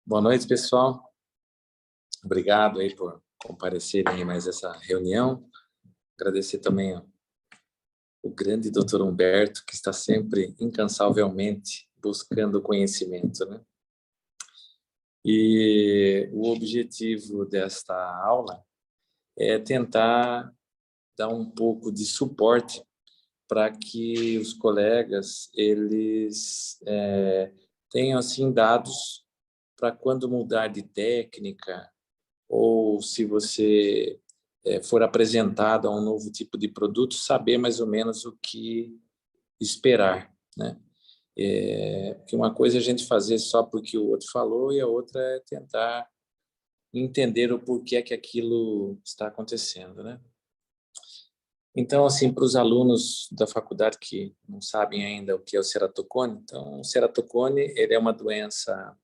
Boa noite, pessoal. Obrigado aí por comparecerem em mais essa reunião. Agradecer também o grande Dr. Humberto, que está sempre incansavelmente buscando conhecimento, né? E o objetivo desta aula é tentar dar um pouco de suporte para que os colegas eles tenham assim dados para quando mudar de técnica, ou se você for apresentado a um novo tipo de produto, saber mais ou menos o que esperar, né? Porque uma coisa é a gente fazer só porque o outro falou e a outra é tentar entender o porquê que aquilo está acontecendo, né? Então, assim, para os alunos da faculdade que não sabem ainda o que é o ceratocone, então, o ceratocone, ele é uma doença,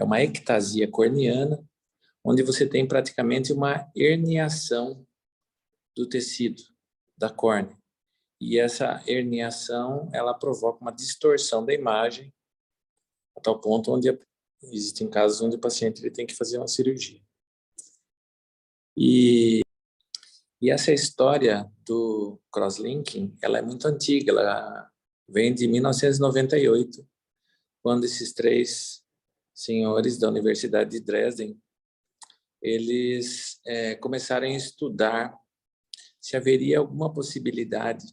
é uma ectasia corneana, onde você tem praticamente uma herniação do tecido da córnea. E essa herniação, ela provoca uma distorção da imagem, a tal ponto onde existem casos onde o paciente ele tem que fazer uma cirurgia. E essa história do crosslinking, ela é muito antiga, ela vem de 1998, quando esses três senhores da Universidade de Dresden, eles começaram a estudar se haveria alguma possibilidade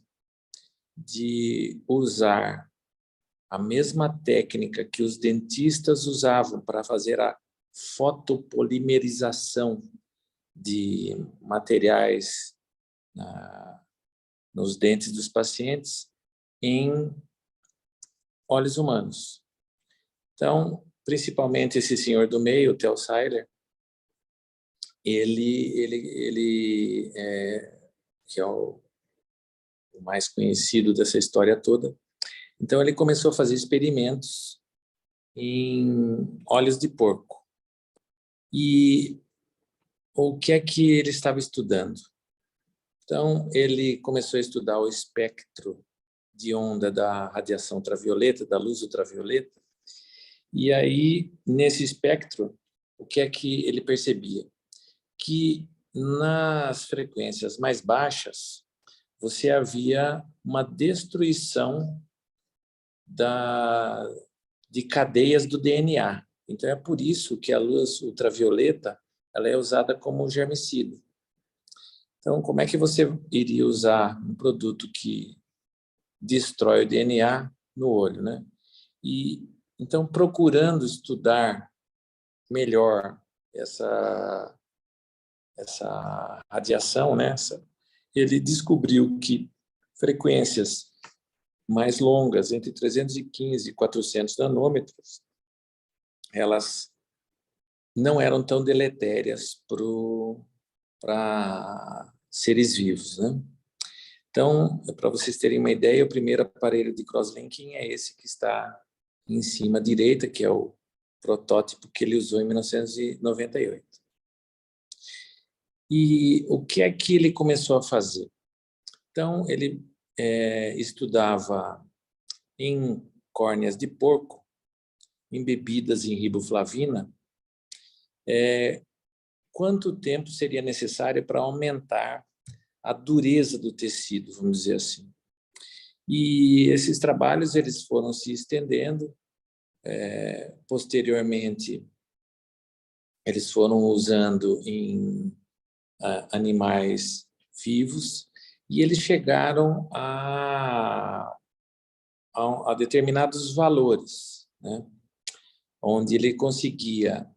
de usar a mesma técnica que os dentistas usavam para fazer a fotopolimerização de materiais nos dentes dos pacientes em olhos humanos. Então, principalmente esse senhor do meio, o Theo Seiler, ele que é o mais conhecido dessa história toda. Então, ele começou a fazer experimentos em olhos de porco. E o que é que ele estava estudando? Então, ele começou a estudar o espectro de onda da radiação ultravioleta, da luz ultravioleta. E aí, nesse espectro, o que é que ele percebia? Que nas frequências mais baixas, você havia uma destruição de cadeias do DNA. Então, é por isso que a luz ultravioleta ela é usada como germicida. Então, como é que você iria usar um produto que destrói o DNA no olho, né? E, então, procurando estudar melhor essa radiação, né? Ele descobriu que frequências mais longas, entre 315 e 400 nanômetros, elas não eram tão deletérias para seres vivos, né? Então, para vocês terem uma ideia, o primeiro aparelho de crosslinking é esse que está em cima à direita, que é o protótipo que ele usou em 1998. E o que é que ele começou a fazer? Então, ele estudava em córneas de porco, embebidas em riboflavina, quanto tempo seria necessário para aumentar a dureza do tecido, vamos dizer assim. E esses trabalhos eles foram se estendendo. Posteriormente, eles foram usando em animais vivos e eles chegaram a determinados valores, né? Onde ele conseguia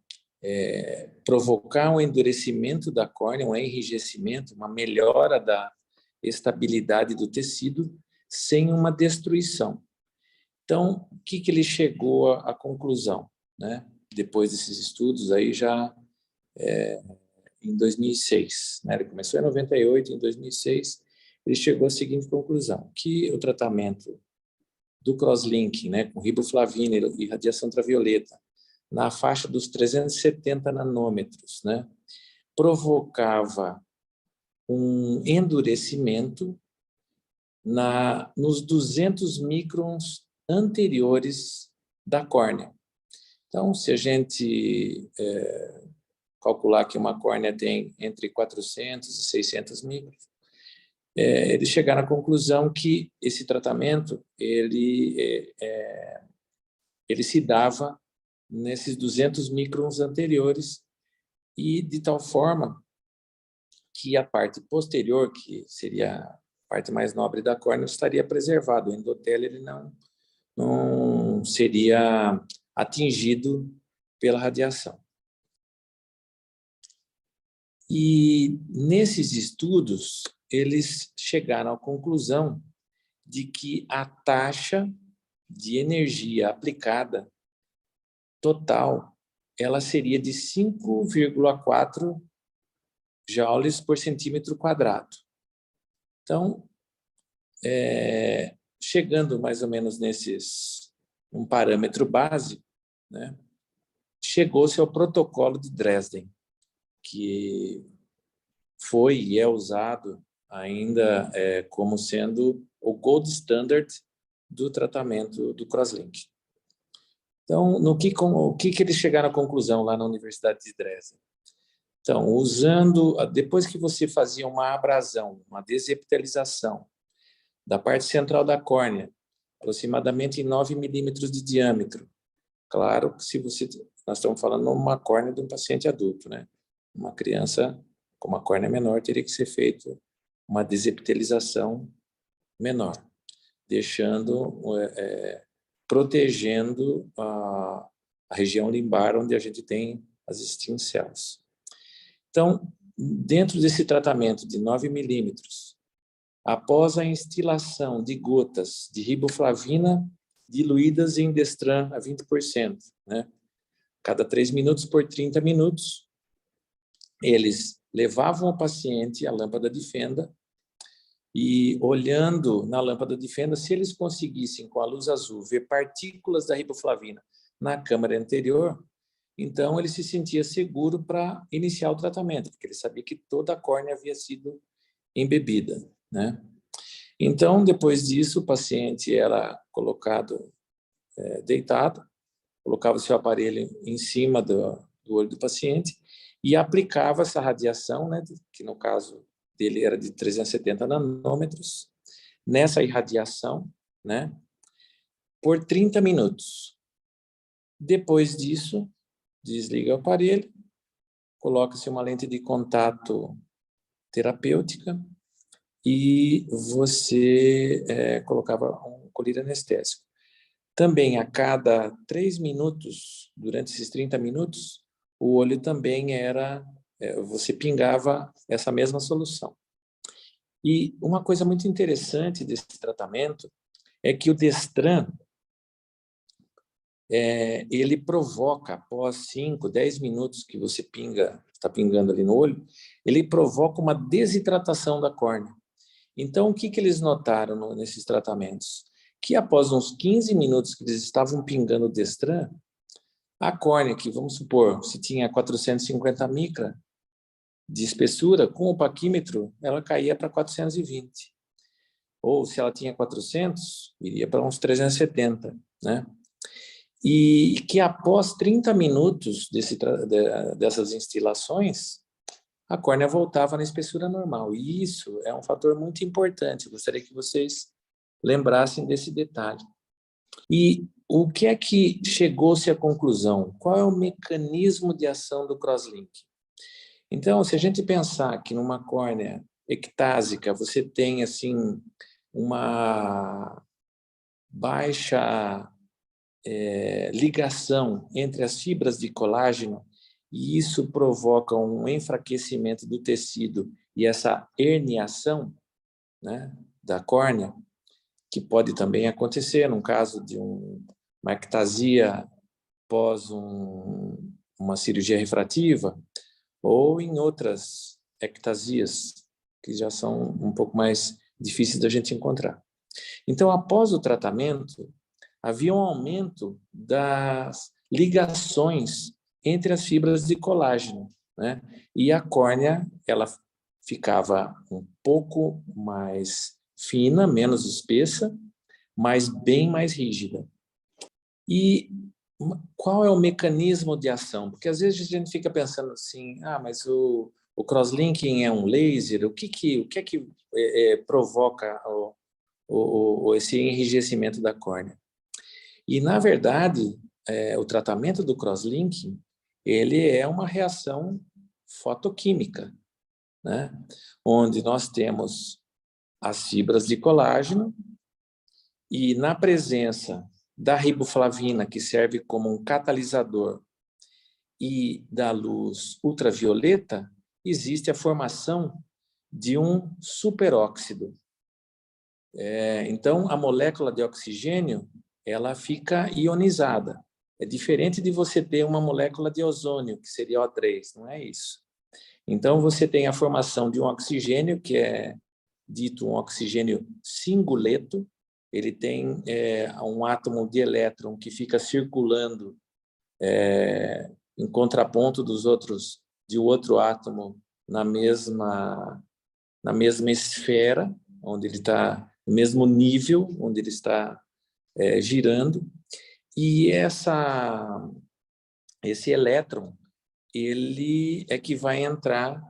provocar um endurecimento da córnea, um enrijecimento, uma melhora da estabilidade do tecido sem uma destruição. Então, o que ele chegou à conclusão, né? Depois desses estudos, aí já em 2006, né? Ele começou em 98, em 2006, ele chegou à seguinte conclusão, que o tratamento do crosslinking, né, com riboflavina e radiação ultravioleta, na faixa dos 370 nanômetros, né, provocava um endurecimento nos 200 microns anteriores da córnea. Então, se a gente calcular que uma córnea tem entre 400 e 600 microns, eles chegaram à conclusão que esse tratamento ele se dava nesses 200 microns anteriores e de tal forma que a parte posterior, que seria a parte mais nobre da córnea, estaria preservada. O endotélio ele não seria atingido pela radiação. E nesses estudos, eles chegaram à conclusão de que a taxa de energia aplicada total ela seria de 5,4 joules por centímetro quadrado. Então, chegando mais ou menos um parâmetro base, né, chegou-se ao protocolo de Dresden, que foi e é usado ainda como sendo o gold standard do tratamento do crosslink. Então, o que eles chegaram à conclusão lá na Universidade de Dresden? Então, depois que você fazia uma abrasão, uma desepitelização da parte central da córnea, aproximadamente em 9 milímetros de diâmetro. Claro que nós estamos falando de uma córnea de um paciente adulto, né? Uma criança com uma córnea menor teria que ser feito uma desepitelização menor, protegendo a região limbar onde a gente tem as stem cells. Então, dentro desse tratamento de 9 milímetros, após a instilação de gotas de riboflavina diluídas em Destran a 20%, né? Cada 3 minutos por 30 minutos, eles levavam o paciente à lâmpada de fenda e, olhando na lâmpada de fenda, se eles conseguissem, com a luz azul, ver partículas da riboflavina na câmara anterior, então ele se sentia seguro para iniciar o tratamento, porque ele sabia que toda a córnea havia sido embebida, né? Então, depois disso, o paciente era colocado deitado, colocava seu aparelho em cima do olho do paciente e aplicava essa radiação, né, que no caso dele era de 370 nanômetros, nessa irradiação, né, por 30 minutos. Depois disso, desliga o aparelho, coloca-se uma lente de contato terapêutica e você colocava um colírio anestésico. Também, a cada 3 minutos, durante esses 30 minutos, o olho também você pingava essa mesma solução. E uma coisa muito interessante desse tratamento é que o Destran, ele provoca, após 5, 10 minutos que você está pingando ali no olho, ele provoca uma desidratação da córnea. Então, o que eles notaram nesses tratamentos? Que após uns 15 minutos que eles estavam pingando o Destran, a córnea, que vamos supor, se tinha 450 micra de espessura, com o paquímetro, ela caía para 420. Ou se ela tinha 400, iria para uns 370, né? E que após 30 minutos dessas instilações, a córnea voltava na espessura normal. E isso é um fator muito importante. Eu gostaria que vocês lembrassem desse detalhe. E o que é que chegou-se à conclusão? Qual é o mecanismo de ação do crosslink? Então, se a gente pensar que numa córnea ectásica você tem assim uma baixa ligação entre as fibras de colágeno, e isso provoca um enfraquecimento do tecido e essa herniação, né, da córnea, que pode também acontecer num caso de uma ectasia pós uma cirurgia refrativa, ou em outras ectasias, que já são um pouco mais difíceis da gente encontrar. Então, após o tratamento, havia um aumento das ligações entre as fibras de colágeno, né? E a córnea, ela ficava um pouco mais fina, menos espessa, mas bem mais rígida. E qual é o mecanismo de ação? Porque às vezes a gente fica pensando assim, mas o crosslinking é um laser, o que é que provoca esse enrijecimento da córnea? E, na verdade, o tratamento do crosslinking, ele é uma reação fotoquímica, né? Onde nós temos as fibras de colágeno e, na presença da riboflavina, que serve como um catalisador, e da luz ultravioleta, existe a formação de um superóxido. Então, a molécula de oxigênio, ela fica ionizada. É diferente de você ter uma molécula de ozônio, que seria O3, não é isso. Então, você tem a formação de um oxigênio, que é dito um oxigênio singuleto. Ele tem um átomo de elétron que fica circulando em contraponto de outro átomo na mesma esfera, onde ele está no mesmo nível, onde ele está girando. E esse elétron, ele é que vai entrar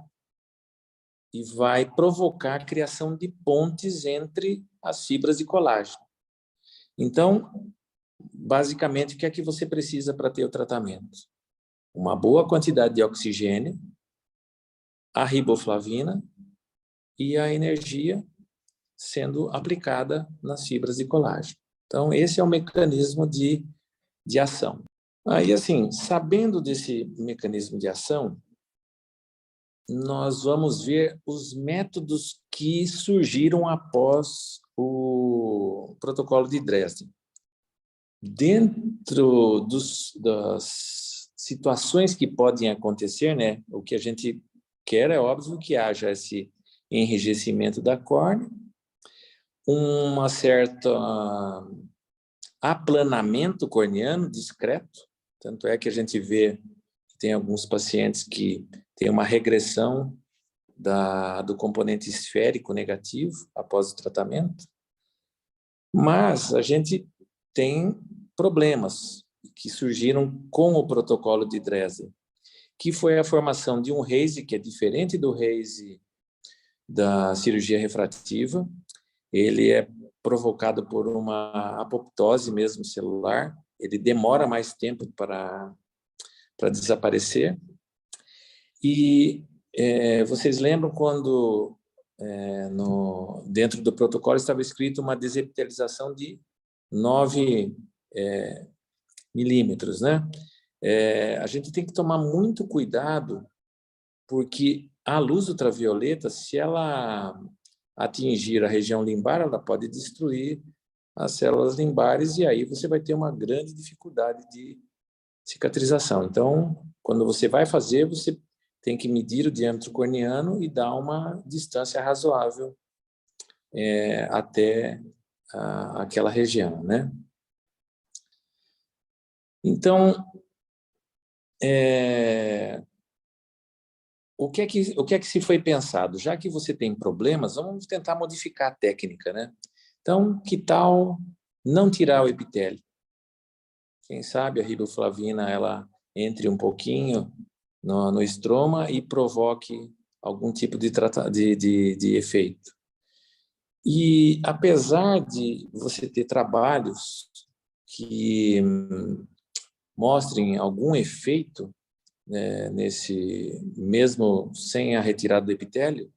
e vai provocar a criação de pontes entre as fibras de colágeno. Então, basicamente, o que é que você precisa para ter o tratamento? Uma boa quantidade de oxigênio, a riboflavina e a energia sendo aplicada nas fibras de colágeno. Então, esse é o mecanismo de ação. Aí, assim, sabendo desse mecanismo de ação, nós vamos ver os métodos que surgiram após o protocolo de Dresden. Dentro das situações que podem acontecer, né, o que a gente quer é óbvio que haja esse enrijecimento da córnea, uma certa aplanamento corneano discreto, tanto é que a gente vê que tem alguns pacientes que têm uma regressão do componente esférico negativo após o tratamento, mas a gente tem problemas que surgiram com o protocolo de Dresden, que foi a formação de um haze que é diferente do haze da cirurgia refrativa. Ele é provocado por uma apoptose mesmo celular, ele demora mais tempo para desaparecer. E vocês lembram quando dentro do protocolo estava escrito uma desepitelização de 9 milímetros, né? A gente tem que tomar muito cuidado, porque a luz ultravioleta, se ela atingir a região limbar, ela pode destruir as células limbares e aí você vai ter uma grande dificuldade de cicatrização. Então, quando você vai fazer, você tem que medir o diâmetro corneano e dar uma distância razoável até aquela região, né? Então, o que é que se foi pensado? Já que você tem problemas, vamos tentar modificar a técnica, né? Então, que tal não tirar o epitélio? Quem sabe a riboflavina ela entre um pouquinho no estroma e provoque algum tipo de efeito. E apesar de você ter trabalhos que mostrem algum efeito, né, nesse mesmo sem a retirada do epitélio,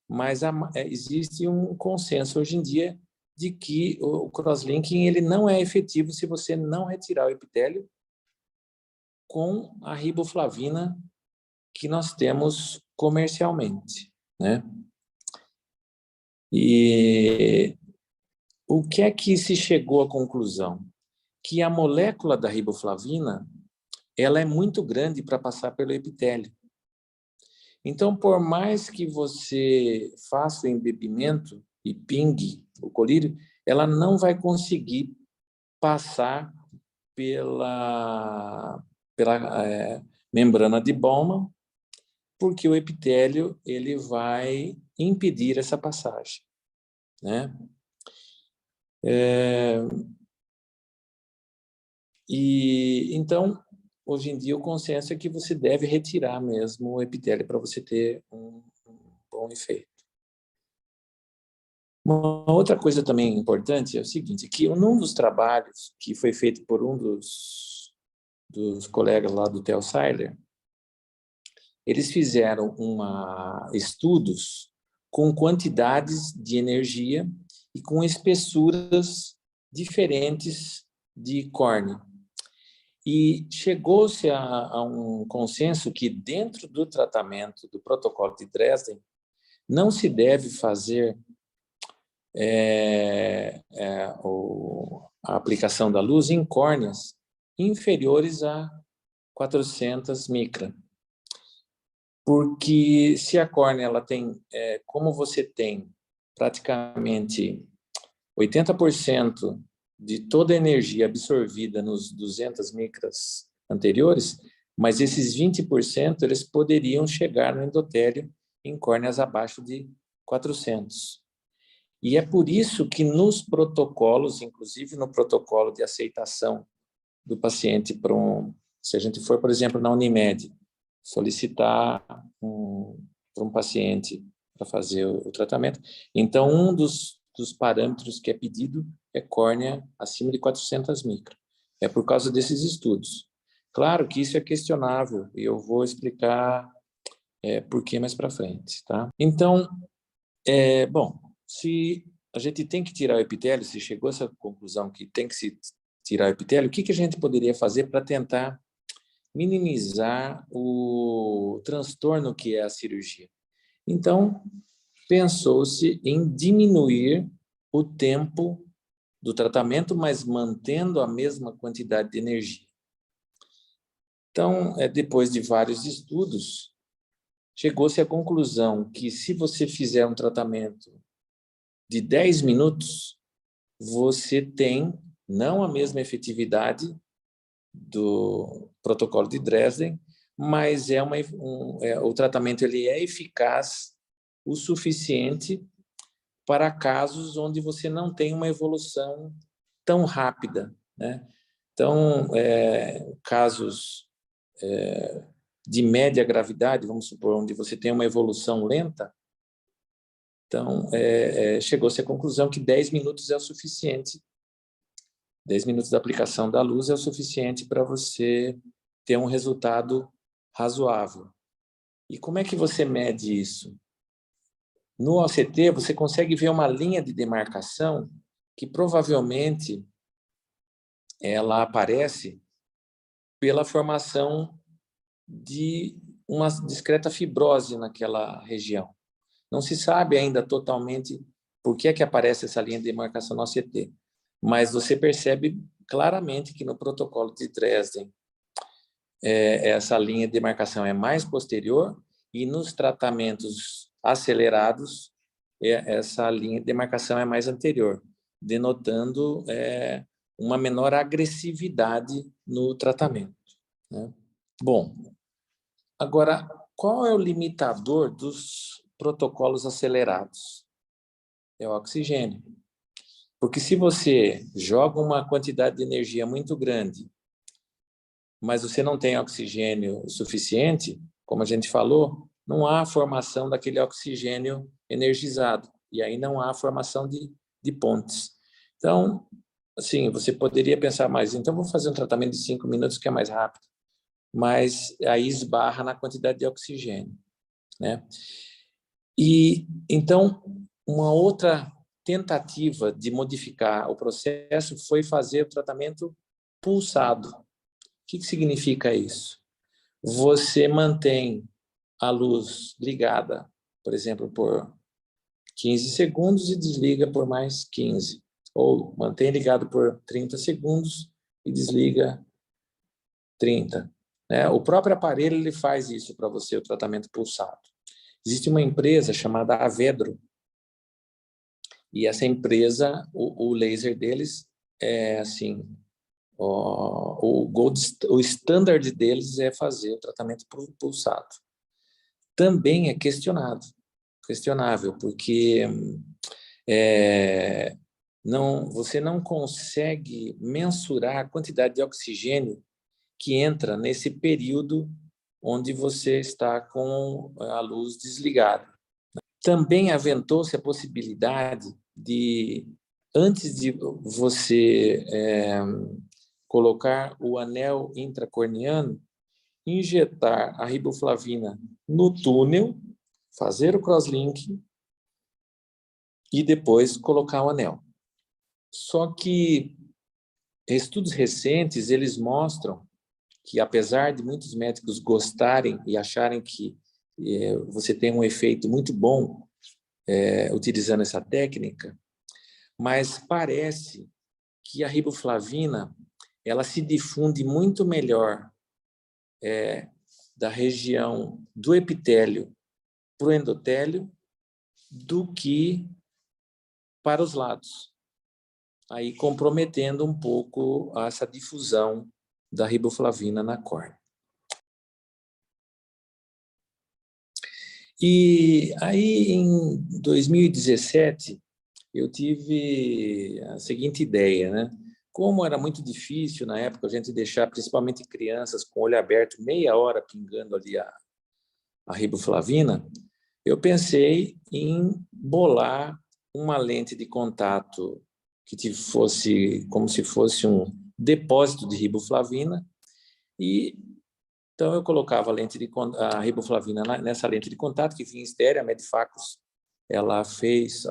mas existe um consenso hoje em dia de que o crosslinking ele não é efetivo se você não retirar o epitélio com a riboflavina que nós temos comercialmente, né? E o que é que se chegou à conclusão? Que a molécula da riboflavina ela é muito grande para passar pelo epitélio. Então, por mais que você faça o embebimento e pingue o colírio, ela não vai conseguir passar pela membrana de Bowman, porque o epitélio ele vai impedir essa passagem, né? E então, hoje em dia, o consenso é que você deve retirar mesmo o epitélio para você ter um bom efeito. Uma outra coisa também importante é o seguinte, que num dos trabalhos que foi feito por um dos colegas lá do Theo Seiler, eles fizeram estudos com quantidades de energia e com espessuras diferentes de córnea. E chegou-se a um consenso que dentro do tratamento do protocolo de Dresden não se deve fazer a aplicação da luz em córneas inferiores a 400 micra. Porque se a córnea ela tem, como você tem praticamente 80% de toda a energia absorvida nos 200 micras anteriores, mas esses 20% eles poderiam chegar no endotélio em córneas abaixo de 400. E é por isso que nos protocolos, inclusive no protocolo de aceitação do paciente para se a gente for, por exemplo, na Unimed, solicitar para um paciente para fazer o tratamento, então um dos parâmetros que é pedido é córnea acima de 400 micra. É por causa desses estudos. Claro que isso é questionável e eu vou explicar por que mais para frente, tá? Então, bom, se a gente tem que tirar o epitélio, se chegou a essa conclusão que tem que se tirar o epitélio, o que a gente poderia fazer para tentar minimizar o transtorno que é a cirurgia? Então, pensou-se em diminuir o tempo do tratamento, mas mantendo a mesma quantidade de energia. Então, depois de vários estudos, chegou-se à conclusão que se você fizer um tratamento de 10 minutos, você tem não a mesma efetividade do protocolo de Dresden, mas o tratamento ele é eficaz o suficiente para casos onde você não tem uma evolução tão rápida, né? Então, casos de média gravidade, vamos supor, onde você tem uma evolução lenta, então, chegou-se à conclusão que 10 minutos é o suficiente. 10 minutos da aplicação da luz é o suficiente para você ter um resultado razoável. E como é que você mede isso? No OCT, você consegue ver uma linha de demarcação que provavelmente ela aparece pela formação de uma discreta fibrose naquela região. Não se sabe ainda totalmente por que aparece essa linha de demarcação no OCT, mas você percebe claramente que no protocolo de Dresden essa linha de demarcação é mais posterior e nos tratamentos acelerados essa linha de demarcação é mais anterior, denotando uma menor agressividade no tratamento, né? Bom, agora, qual é o limitador dos protocolos acelerados? É o oxigênio. Porque se você joga uma quantidade de energia muito grande, mas você não tem oxigênio suficiente, como a gente falou, não há formação daquele oxigênio energizado, e aí não há formação de pontes. Então, assim, você poderia pensar mais, então vou fazer um tratamento de 5 minutos que é mais rápido, mas aí esbarra na quantidade de oxigênio, né? E então, uma outra tentativa de modificar o processo foi fazer o tratamento pulsado. O que significa isso? Você mantém a luz ligada, por exemplo, por 15 segundos e desliga por mais 15. Ou mantém ligado por 30 segundos e desliga 30. Né? O próprio aparelho ele faz isso para você, o tratamento pulsado. Existe uma empresa chamada Avedro, e essa empresa, o laser deles é assim, o standard deles é fazer o tratamento pulsado. Também é questionável, porque você não consegue mensurar a quantidade de oxigênio que entra nesse período onde você está com a luz desligada. Também aventou-se a possibilidade de, antes de você colocar o anel intracorneano, injetar a riboflavina no túnel, fazer o crosslink e depois colocar o anel. Só que estudos recentes, eles mostram que, apesar de muitos médicos gostarem e acharem que você tem um efeito muito bom utilizando essa técnica, mas parece que a riboflavina ela se difunde muito melhor da região do epitélio para o endotélio do que para os lados, aí comprometendo um pouco essa difusão da riboflavina na córnea. E aí, em 2017, eu tive a seguinte ideia, né? Como era muito difícil na época a gente deixar, principalmente crianças com o olho aberto, meia hora pingando ali a riboflavina, eu pensei em bolar uma lente de contato que fosse como se fosse um depósito de riboflavina, e então eu colocava a riboflavina nessa lente de contato que vinha estéreo. A Medifacus ela fez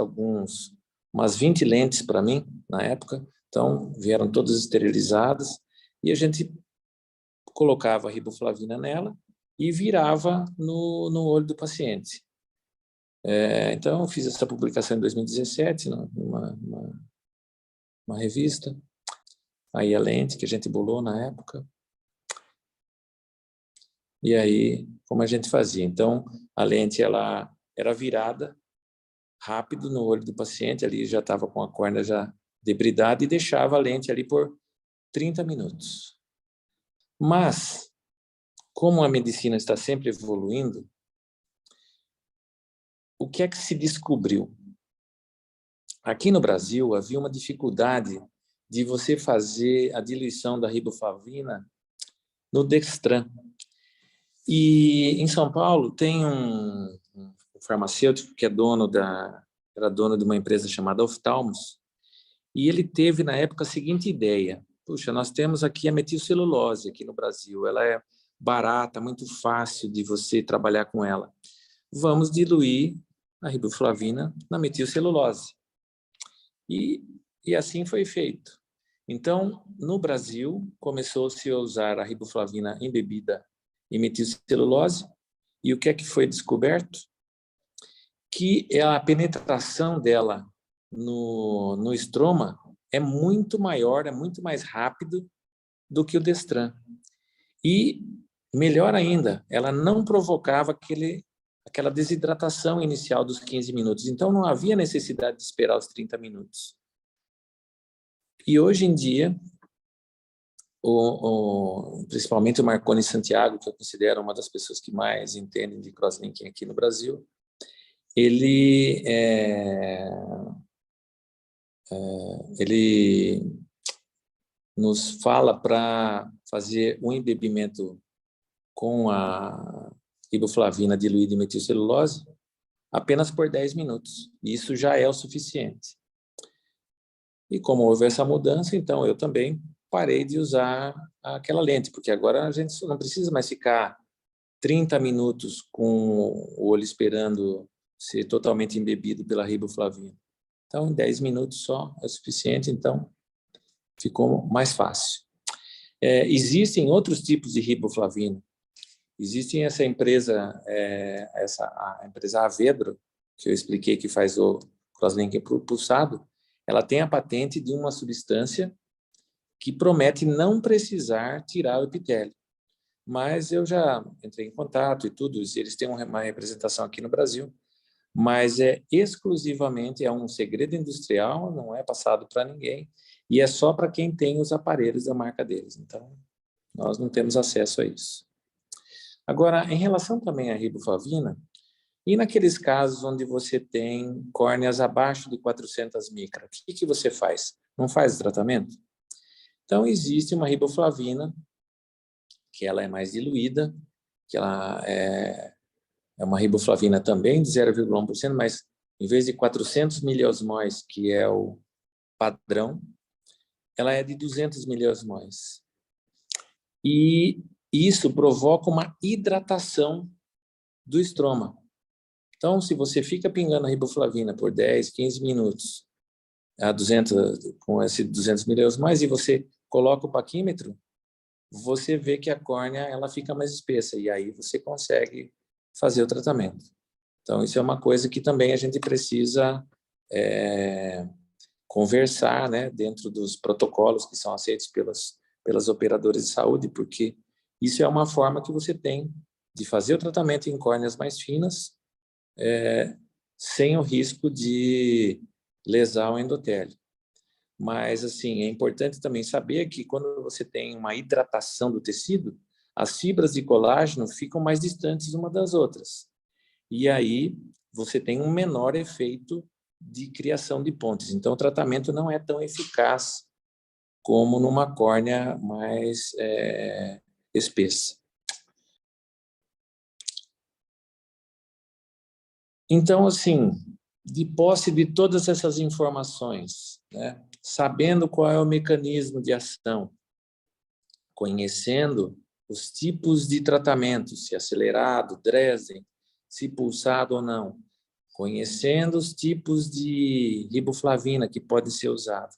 umas 20 lentes para mim na época, então vieram todas esterilizadas, e a gente colocava a riboflavina nela e virava no olho do paciente. Então eu fiz essa publicação em 2017 numa revista, aí a lente que a gente bolou na época. E aí, como a gente fazia? Então, a lente ela era virada rápido no olho do paciente, ali já estava com a córnea já debridada, e deixava a lente ali por 30 minutos. Mas, como a medicina está sempre evoluindo, o que é que se descobriu? Aqui no Brasil, havia uma dificuldade de você fazer a diluição da riboflavina no Dextran. E em São Paulo tem um farmacêutico que era dono de uma empresa chamada Oftalmos, e ele teve na época a seguinte ideia: puxa, nós temos aqui a metilcelulose aqui no Brasil, ela é barata, muito fácil de você trabalhar com ela. Vamos diluir a riboflavina na metilcelulose. E assim foi feito. Então, no Brasil, começou-se a usar a riboflavina embebida em metilcelulose, e o que é que foi descoberto? Que a penetração dela no estroma é muito maior, é muito mais rápido do que o Dextran. E, melhor ainda, ela não provocava aquela desidratação inicial dos 15 minutos. Então, não havia necessidade de esperar os 30 minutos. E hoje em dia, principalmente o Marconi Santiago, que eu considero uma das pessoas que mais entendem de crosslinking aqui no Brasil, ele nos fala para fazer um embebimento com a riboflavina diluída em metilcelulose apenas por 10 minutos. Isso já é o suficiente. E como houve essa mudança, então eu também parei de usar aquela lente, porque agora a gente não precisa mais ficar 30 minutos com o olho esperando ser totalmente embebido pela riboflavina. Então, em 10 minutos só é suficiente, então ficou mais fácil. Existem outros tipos de riboflavina. Existem essa empresa, a empresa Avedro, que eu expliquei que faz o crosslinking pulsado, ela tem a patente de uma substância que promete não precisar tirar o epitélio. Mas eu já entrei em contato e tudo, eles têm uma representação aqui no Brasil, mas exclusivamente um segredo industrial, não é passado para ninguém, e é só para quem tem os aparelhos da marca deles. Então, nós não temos acesso a isso. Agora, em relação também à riboflavina, E naqueles casos onde você tem córneas abaixo de 400 micras, o que você faz? Não faz o tratamento? Então, existe uma riboflavina, que ela é mais diluída, que ela é uma riboflavina também de 0,1%, mas em vez de 400 miliosmóis, que é o padrão, ela é de 200 miliosmóis. E isso provoca uma hidratação do estroma. Então, se você fica pingando a riboflavina por 10, 15 minutos, a 200, com esse 200 miliosmóis, e você coloca o paquímetro, você vê que a córnea ela fica mais espessa, e aí você consegue fazer o tratamento. Então, isso é uma coisa que também a gente precisa conversar, né, dentro dos protocolos que são aceitos pelas operadoras de saúde, porque isso é uma forma que você tem de fazer o tratamento em córneas mais finas, sem o risco de lesar o endotélio. Mas, assim, é importante também saber que quando você tem uma hidratação do tecido, as fibras de colágeno ficam mais distantes uma das outras. E aí você tem um menor efeito de criação de pontes. Então, o tratamento não é tão eficaz como numa córnea mais espessa. Então, assim, de posse de todas essas informações, né, sabendo qual é o mecanismo de ação, conhecendo os tipos de tratamento, se acelerado, Dresden, se pulsado ou não, conhecendo os tipos de riboflavina que podem ser usados.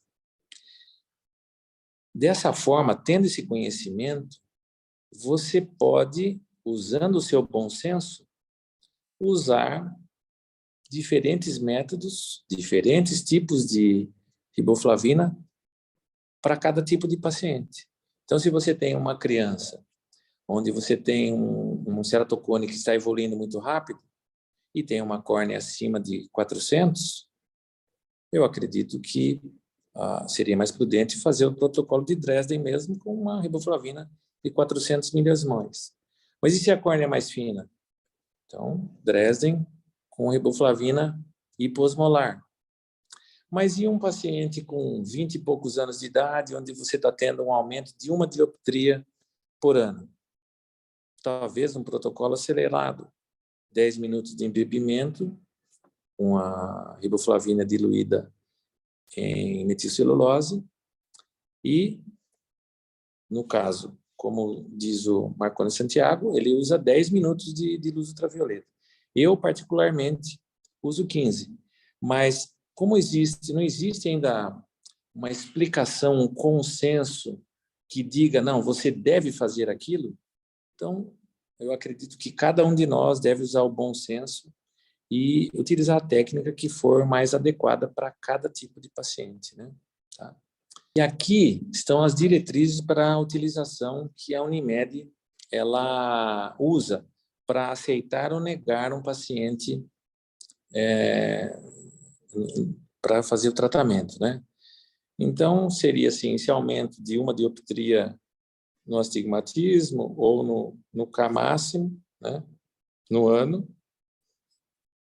Dessa forma, tendo esse conhecimento, você pode, usando o seu bom senso, usar diferentes métodos, diferentes tipos de riboflavina para cada tipo de paciente. Então, se você tem uma criança onde você tem um ceratocone que está evoluindo muito rápido e tem uma córnea acima de 400, eu acredito que seria mais prudente fazer o protocolo de Dresden mesmo com uma riboflavina de 400 miliosmóis. Mas e se a córnea é mais fina? Então, Dresden com riboflavina hiposmolar. Mas e um paciente com 20 e poucos anos de idade, onde você está tendo um aumento de 1 dioptria por ano? Talvez um protocolo acelerado, 10 minutos de embebimento, com a riboflavina diluída em metilcelulose e, no caso, como diz o Marconi Santiago, ele usa 10 minutos de luz ultravioleta. Eu, particularmente, uso 15, mas como não existe ainda uma explicação, um consenso que diga, não, você deve fazer aquilo, então eu acredito que cada um de nós deve usar o bom senso e utilizar a técnica que for mais adequada para cada tipo de paciente, né? Tá? E aqui estão as diretrizes para a utilização que a Unimed ela usa para aceitar ou negar um paciente para fazer o tratamento, né? Então, seria assim, esse aumento de 1 dioptria no astigmatismo ou no K máximo, né, no ano,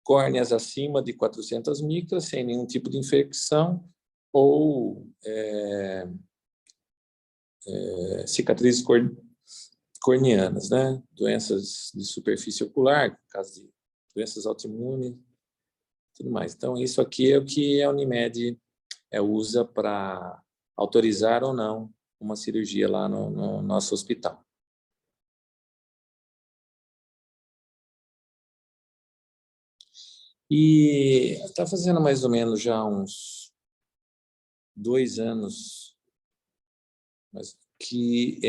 córneas acima de 400 micras, sem nenhum tipo de infecção, ou cicatrizes corneanas, né, doenças de superfície ocular, caso de doenças autoimunes, tudo mais. Então, isso aqui é o que a Unimed usa para autorizar ou não uma cirurgia lá no nosso hospital. E está fazendo mais ou menos já uns 2 anos, mas que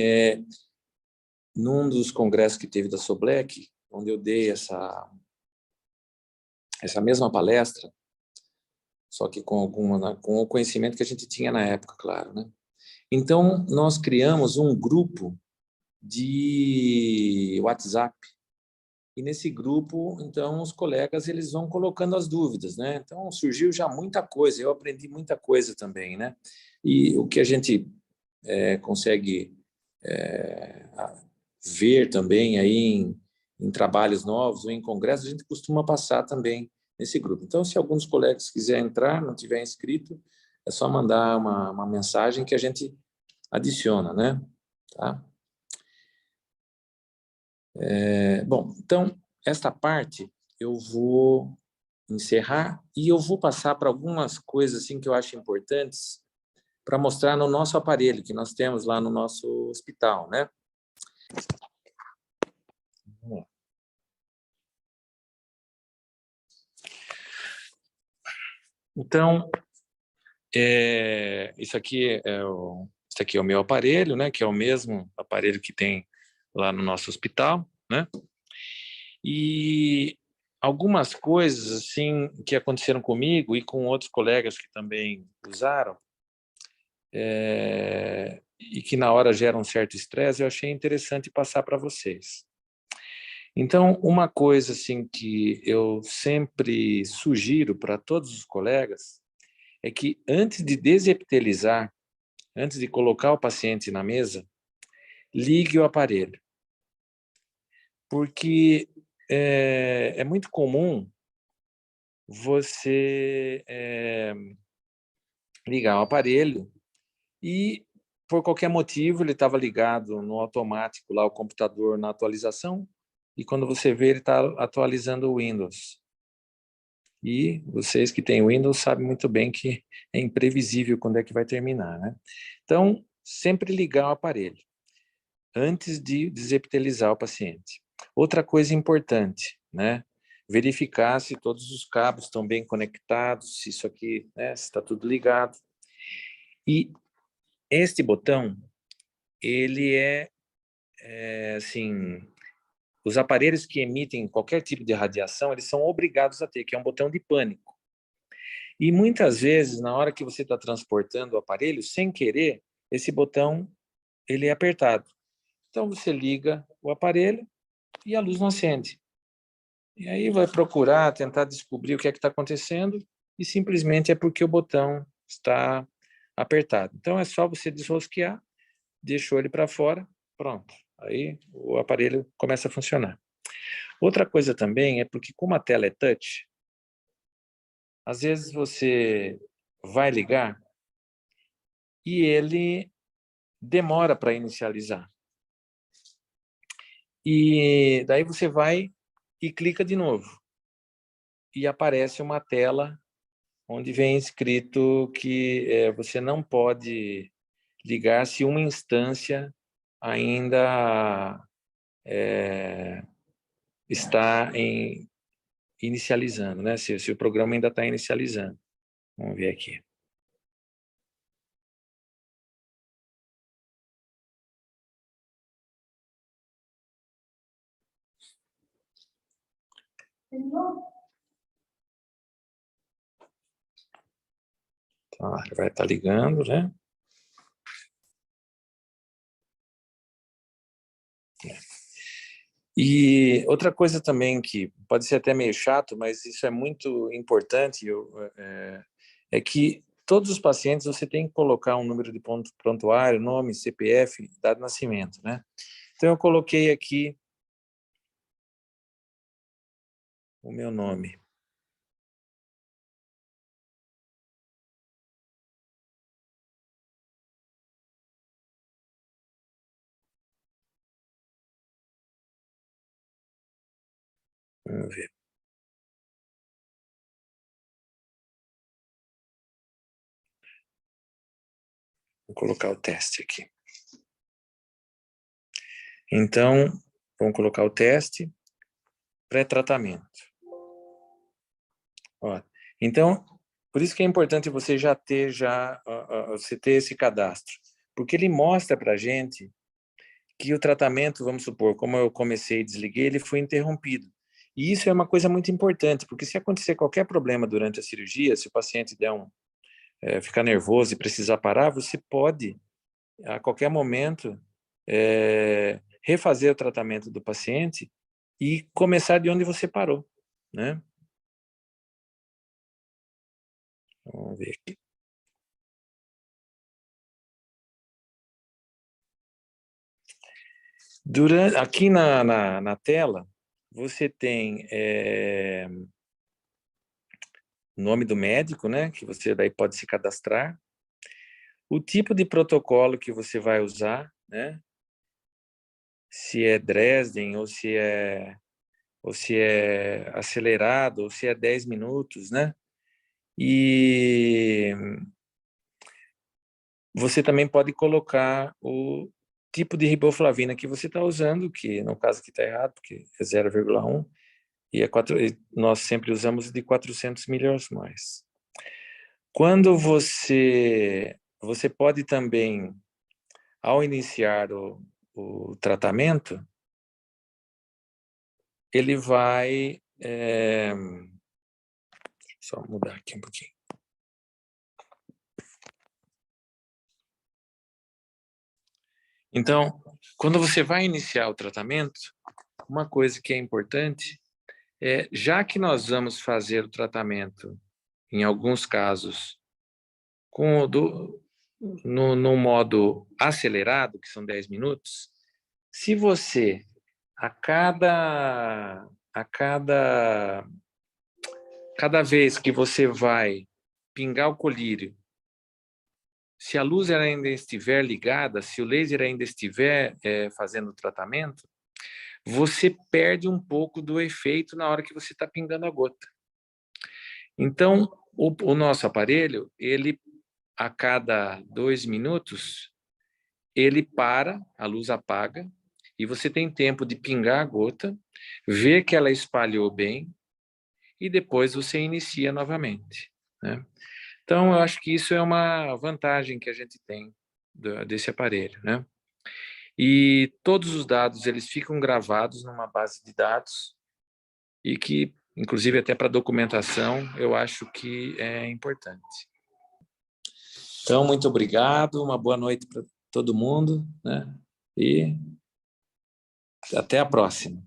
num dos congressos que teve da Soblec, onde eu dei essa mesma palestra, só que com o conhecimento que a gente tinha na época, claro, né? Então, nós criamos um grupo de WhatsApp. E nesse grupo, então, os colegas eles vão colocando as dúvidas, né? Então, surgiu já muita coisa, eu aprendi muita coisa também, né? E o que a gente consegue ver também aí em trabalhos novos ou em congressos, a gente costuma passar também nesse grupo. Então, se alguns colegas quiserem entrar, não tiver inscrito, é só mandar uma mensagem que a gente adiciona, né? Tá? Bom, então, esta parte eu vou encerrar e eu vou passar para algumas coisas assim que eu acho importantes para mostrar no nosso aparelho que nós temos lá no nosso hospital, né? Então, isso aqui é o meu aparelho, né? Que é o mesmo aparelho que tem lá no nosso hospital, né? E algumas coisas assim que aconteceram comigo e com outros colegas que também usaram, e que na hora geram um certo estresse, eu achei interessante passar para vocês. Então, uma coisa assim que eu sempre sugiro para todos os colegas é que antes de desepitelizar, antes de colocar o paciente na mesa, ligue o aparelho. Porque é muito comum você ligar o aparelho e, por qualquer motivo, ele estava ligado no automático, lá o computador na atualização, e quando você vê, ele está atualizando o Windows. E vocês que têm Windows sabem muito bem que é imprevisível quando é que vai terminar, né? Então, sempre ligar o aparelho antes de desepitelizar o paciente. Outra coisa importante, né? Verificar se todos os cabos estão bem conectados, se isso aqui, né, se está tudo ligado. E este botão, ele assim, os aparelhos que emitem qualquer tipo de radiação, eles são obrigados a ter, que é um botão de pânico. E muitas vezes, na hora que você está transportando o aparelho, sem querer, esse botão, ele é apertado. Então, você liga o aparelho e a luz não acende. E aí vai procurar, tentar descobrir o que é que está acontecendo e simplesmente é porque o botão está apertado. Então, é só você desrosquear, deixou ele para fora, pronto. Aí o aparelho começa a funcionar. Outra coisa também é porque como a tela é touch, às vezes você vai ligar e ele demora para inicializar. E daí você vai e clica de novo. E aparece uma tela onde vem escrito que você não pode ligar se uma instância ainda está inicializando, né? Se o programa ainda está inicializando. Vamos ver aqui. Tá, vai estar ligando, né? E outra coisa também que pode ser até meio chato, mas isso é muito importante, é que todos os pacientes você tem que colocar um número de prontuário, nome, CPF, data de nascimento, né? Então eu coloquei aqui o meu nome. Vamos ver. Vou colocar o teste aqui. Então, vamos colocar o teste, pré-tratamento. Então, por isso que é importante você você ter esse cadastro, porque ele mostra para a gente que o tratamento, vamos supor, como eu comecei e desliguei, ele foi interrompido. E isso é uma coisa muito importante, porque se acontecer qualquer problema durante a cirurgia, se o paciente ficar nervoso e precisar parar, você pode, a qualquer momento, refazer o tratamento do paciente e começar de onde você parou, né? Vamos ver aqui. Aqui na tela, você tem o nome do médico, né, que você daí pode se cadastrar, o tipo de protocolo que você vai usar, né, se é Dresden ou se é acelerado, ou se é 10 minutos, né? E você também pode colocar o tipo de riboflavina que você está usando, que no caso aqui está errado, porque é 0,1, e nós sempre usamos de 400 miliosmóis. Quando você pode também, ao iniciar o tratamento, ele vai... só mudar aqui um pouquinho. Então, quando você vai iniciar o tratamento, uma coisa que é importante é, já que nós vamos fazer o tratamento, em alguns casos, no modo acelerado, que são 10 minutos, se você, cada vez que você vai pingar o colírio, se a luz ainda estiver ligada, se o laser ainda estiver fazendo o tratamento, você perde um pouco do efeito na hora que você está pingando a gota. Então, o nosso aparelho, ele, a cada 2 minutos, ele para, a luz apaga, e você tem tempo de pingar a gota, ver que ela espalhou bem, e depois você inicia novamente, né? Então, eu acho que isso é uma vantagem que a gente tem desse aparelho, né? E todos os dados, eles ficam gravados numa base de dados e que, inclusive até para documentação, eu acho que é importante. Então, muito obrigado, uma boa noite para todo mundo, né? E até a próxima.